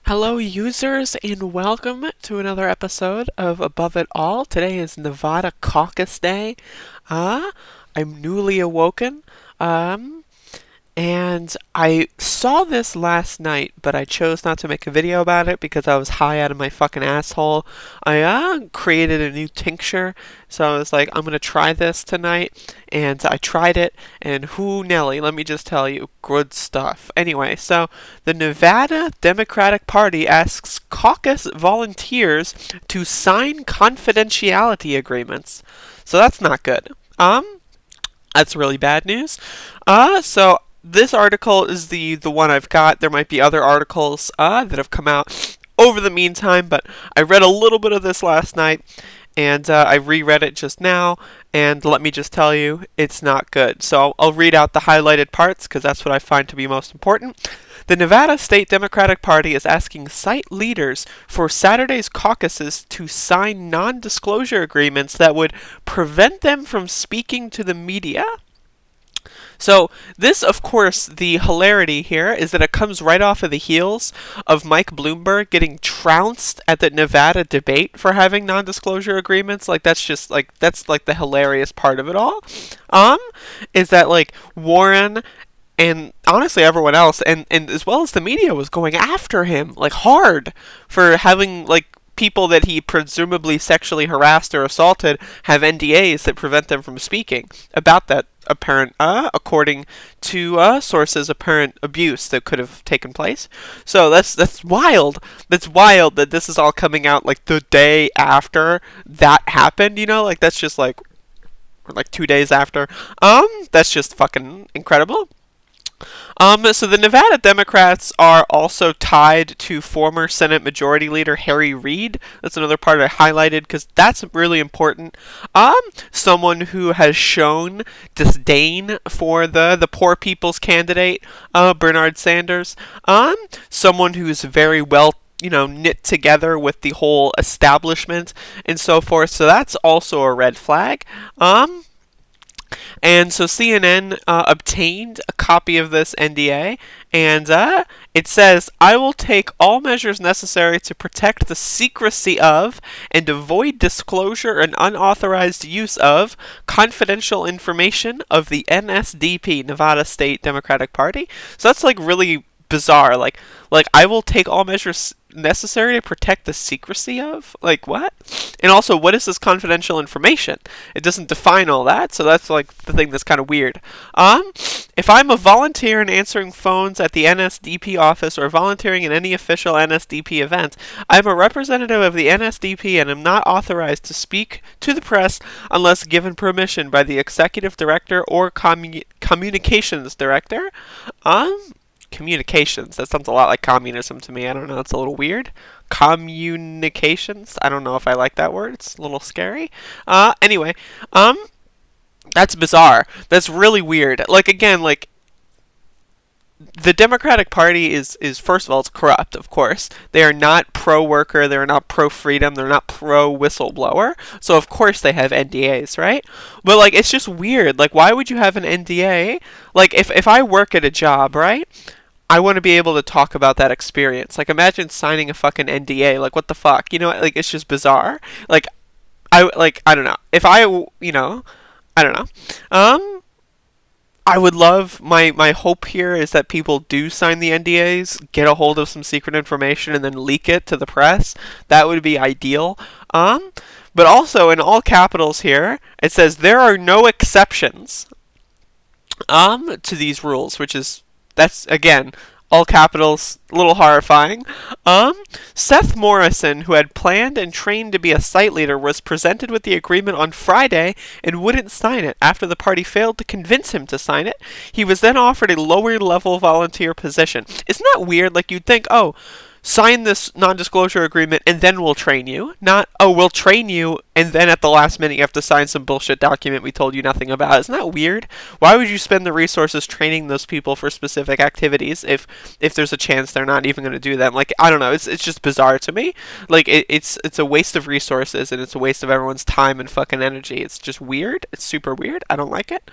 Hello users and welcome to another episode of Above It All. Today is Nevada Caucus Day. I'm newly awoken. And I saw this last night, but I chose not to make a video about it because I was high out of my fucking asshole. I created a new tincture, so I was like, I'm gonna try this tonight, and I tried it, and whoo Nelly, let me just tell you, good stuff. Anyway, so the Nevada Democratic Party asks caucus volunteers to sign confidentiality agreements. So that's not good. That's really bad news. So this article is the one I've got. There might be other articles that have come out over the meantime, but I read a little bit of this last night, and I reread it just now, and let me just tell you, it's not good. So I'll read out the highlighted parts, because that's what I find to be most important. The Nevada State Democratic Party is asking site leaders for Saturday's caucuses to sign non-disclosure agreements that would prevent them from speaking to the media. So this, of course, the hilarity here is that it comes right off of the heels of Mike Bloomberg getting trounced at the Nevada debate for having non-disclosure agreements. Like that's the hilarious part of it all. Is that like Warren and honestly everyone else and as well as the media was going after him like hard for having like people that he presumably sexually harassed or assaulted have NDAs that prevent them from speaking about that apparent, according to sources, apparent abuse that could have taken place. So that's wild. That's wild that this is all coming out like the day after that happened. You know, like that's just like 2 days after. That's just fucking incredible. So the Nevada Democrats are also tied to former Senate Majority Leader Harry Reid. That's another part I highlighted because that's really important. Someone who has shown disdain for the poor people's candidate, Bernard Sanders. Someone who's very well knit together with the whole establishment and so forth. So that's also a red flag. And so CNN obtained a copy of this NDA, and it says, I will take all measures necessary to protect the secrecy of and avoid disclosure and unauthorized use of confidential information of the NSDP, Nevada State Democratic Party. So that's like really bizarre. Like I will take all measures necessary to protect the secrecy of? Like, what? And also, what is this confidential information? It doesn't define all that, so that's like the thing that's kind of weird. If I'm a volunteer in answering phones at the NSDP office or volunteering in any official NSDP event, I'm a representative of the NSDP and am not authorized to speak to the press unless given permission by the executive director or communications director. Communications. That sounds a lot like communism to me. I don't know. It's a little weird. Communications. I don't know if I like that word. It's a little scary. Anyway, that's bizarre. That's really weird. Like again, like the Democratic Party is first of all, it's corrupt. Of course, they are not pro-worker. They're not pro-freedom. They're not pro-whistleblower. So of course they have NDAs, right? But like, it's just weird. Like, why would you have an NDA? Like, if I work at a job, right? I want to be able to talk about that experience. Like, imagine signing a fucking NDA. Like, what the fuck? You know, like, it's just bizarre. Like, I don't know. If I I don't know. I would love, my hope here is that people do sign the NDAs, get a hold of some secret information, and then leak it to the press. That would be ideal. But also, in all capitals here, it says there are no exceptions to these rules, that's, again, all capitals, a little horrifying. Seth Morrison, who had planned and trained to be a site leader, was presented with the agreement on Friday and wouldn't sign it after the party failed to convince him to sign it. He was then offered a lower-level volunteer position. Isn't that weird? Like, you'd think, oh, sign this non-disclosure agreement and then we'll train you. Not, oh, we'll train you and then at the last minute you have to sign some bullshit document we told you nothing about. Isn't that weird? Why would you spend the resources training those people for specific activities if there's a chance they're not even going to do them? Like, I don't know. It's just bizarre to me. Like, it's a waste of resources and it's a waste of everyone's time and fucking energy. It's just weird. It's super weird. I don't like it.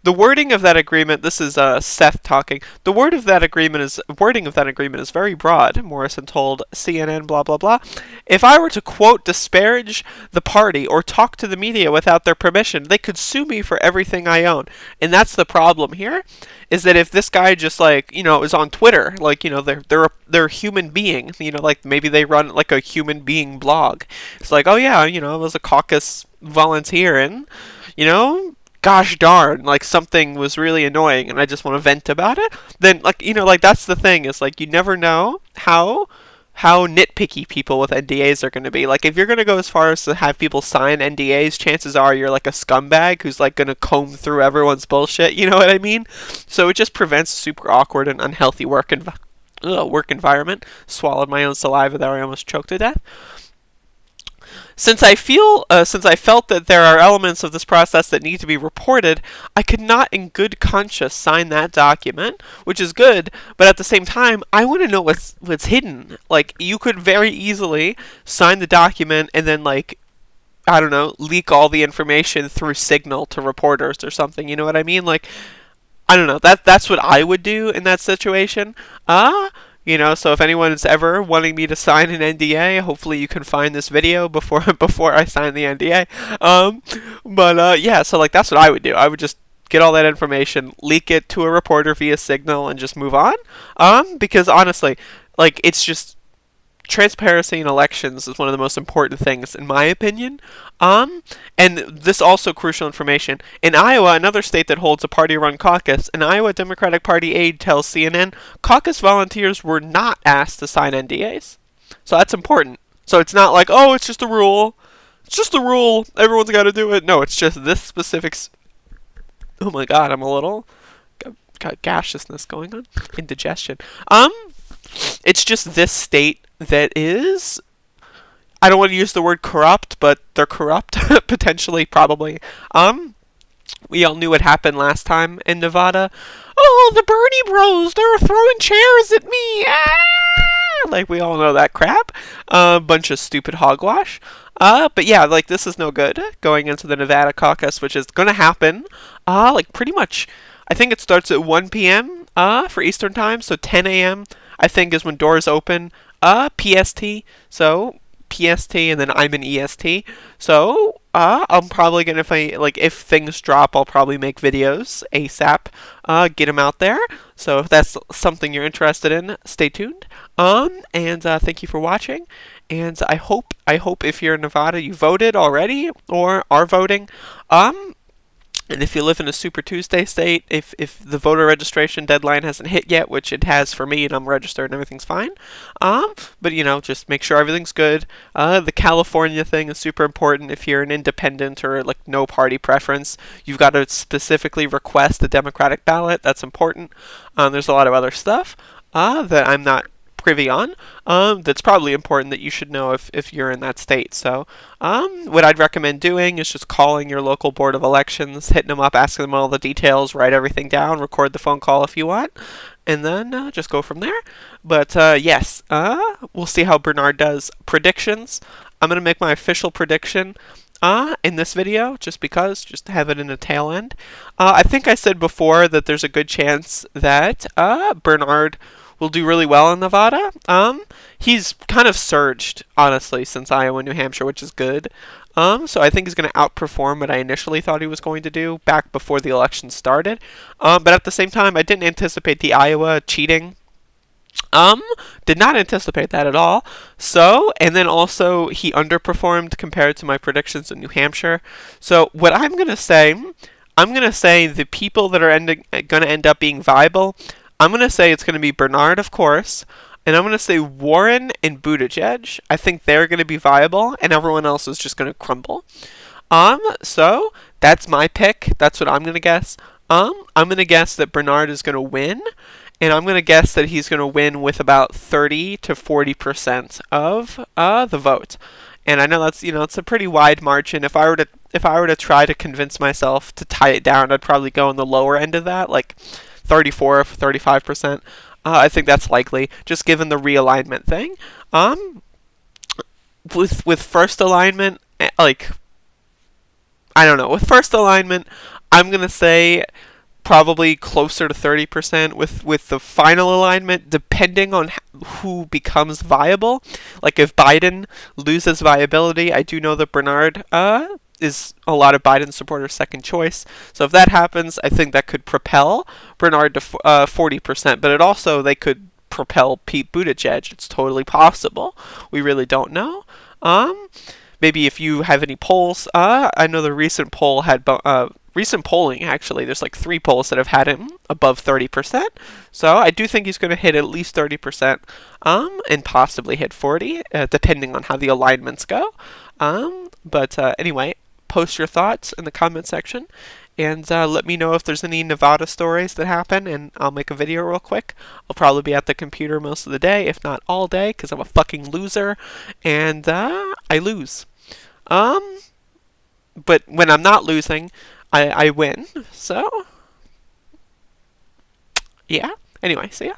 the wording of that agreement. This is Seth talking. The wording of that agreement is very broad. Morrison told CNN, blah blah blah. If I were to quote disparage the party or talk to the media without their permission, they could sue me for everything I own. And that's the problem here, is that if this guy just like, is on Twitter, like, they're a human being, like maybe they run like a human being blog. It's like, oh yeah, I was a caucus volunteer and, gosh darn, like something was really annoying and I just want to vent about it. Then like, like that's the thing, is like you never know how nitpicky people with NDAs are going to be. Like, if you're going to go as far as to have people sign NDAs, chances are you're like a scumbag who's like going to comb through everyone's bullshit. You know what I mean? So it just prevents a super awkward and unhealthy work environment. Swallowed my own saliva there. I almost choked to death. Since I felt that there are elements of this process that need to be reported, I could not in good conscience sign that document, which is good, but at the same time, I want to know what's hidden. Like, you could very easily sign the document and then, like, I don't know, leak all the information through Signal to reporters or something, you know what I mean? Like, I don't know, that's what I would do in that situation. So if anyone's ever wanting me to sign an NDA, hopefully you can find this video before I sign the NDA. Yeah, so like that's what I would do. I would just get all that information, leak it to a reporter via Signal, and just move on. Because honestly, like it's just transparency in elections is one of the most important things, in my opinion. And this also crucial information. In Iowa, another state that holds a party-run caucus, an Iowa Democratic Party aide tells CNN, caucus volunteers were not asked to sign NDAs. So that's important. So it's not like, oh, it's just a rule. It's just a rule. Everyone's got to do it. No, it's just this specific... Oh my god, I'm a little... Got gaseousness going on. Indigestion. It's just this state that is, I don't want to use the word corrupt, but they're corrupt, potentially, probably. We all knew what happened last time in Nevada. Oh, the Bernie bros, they were throwing chairs at me. Ah! Like, we all know that crap. Bunch of stupid hogwash. But yeah, like, this is no good going into the Nevada caucus, which is going to happen, like, pretty much, I think it starts at 1 p.m., for Eastern time, so 10 a.m., I think, is when doors open. PST, so PST, and then I'm in EST. So I'm probably gonna, if things drop, I'll probably make videos ASAP, get them out there. So if that's something you're interested in, stay tuned. And thank you for watching. And I hope if you're in Nevada, you voted already or are voting. And if you live in a Super Tuesday state, if the voter registration deadline hasn't hit yet, which it has for me and I'm registered and everything's fine, but just make sure everything's good. The California thing is super important. If you're an independent or like no party preference, you've got to specifically request a Democratic ballot. That's important. There's a lot of other stuff that I'm not privy on, that's probably important that you should know if you're in that state. So what I'd recommend doing is just calling your local board of elections, hitting them up, asking them all the details, write everything down, record the phone call if you want, and then just go from there. But yes, we'll see how Bernard does. Predictions. I'm going to make my official prediction in this video, just to have it in a tail end. I think I said before that there's a good chance that Bernard will do really well in Nevada. He's kind of surged, honestly, since Iowa and New Hampshire, which is good. So I think he's going to outperform what I initially thought he was going to do back before the election started. But at the same time, I didn't anticipate the Iowa cheating. Did not anticipate that at all. So, and then also he underperformed compared to my predictions in New Hampshire. So what I'm going to say the people that are going to end up being viable, I'm going to say it's going to be Bernard, of course, and I'm going to say Warren and Buttigieg. I think they're going to be viable, and everyone else is just going to crumble. So that's my pick. That's what I'm going to guess. I'm going to guess that Bernard is going to win, and I'm going to guess that he's going to win with about 30 to 40% of the vote. And I know that's, it's a pretty wide margin. If I were to try to convince myself to tie it down, I'd probably go on the lower end of that, like 34, 35%. I think that's likely, just given the realignment thing. With first alignment, like, I don't know. With first alignment, I'm going to say probably closer to 30% with the final alignment, depending on who becomes viable. Like if Biden loses viability, I do know that Bernard is a lot of Biden supporters' second choice. So if that happens, I think that could propel Bernard to 40%. But it also, they could propel Pete Buttigieg. It's totally possible. We really don't know. Maybe if you have any polls, I know the recent poll had recent polling, actually, there's like 3 polls that have had him above 30%. So I do think he's going to hit at least 30%, and possibly hit 40, depending on how the alignments go. But anyway, post your thoughts in the comment section, and let me know if there's any Nevada stories that happen, and I'll make a video real quick. I'll probably be at the computer most of the day, if not all day, because I'm a fucking loser, and I lose. But when I'm not losing, I win. So, yeah. Anyway, see ya.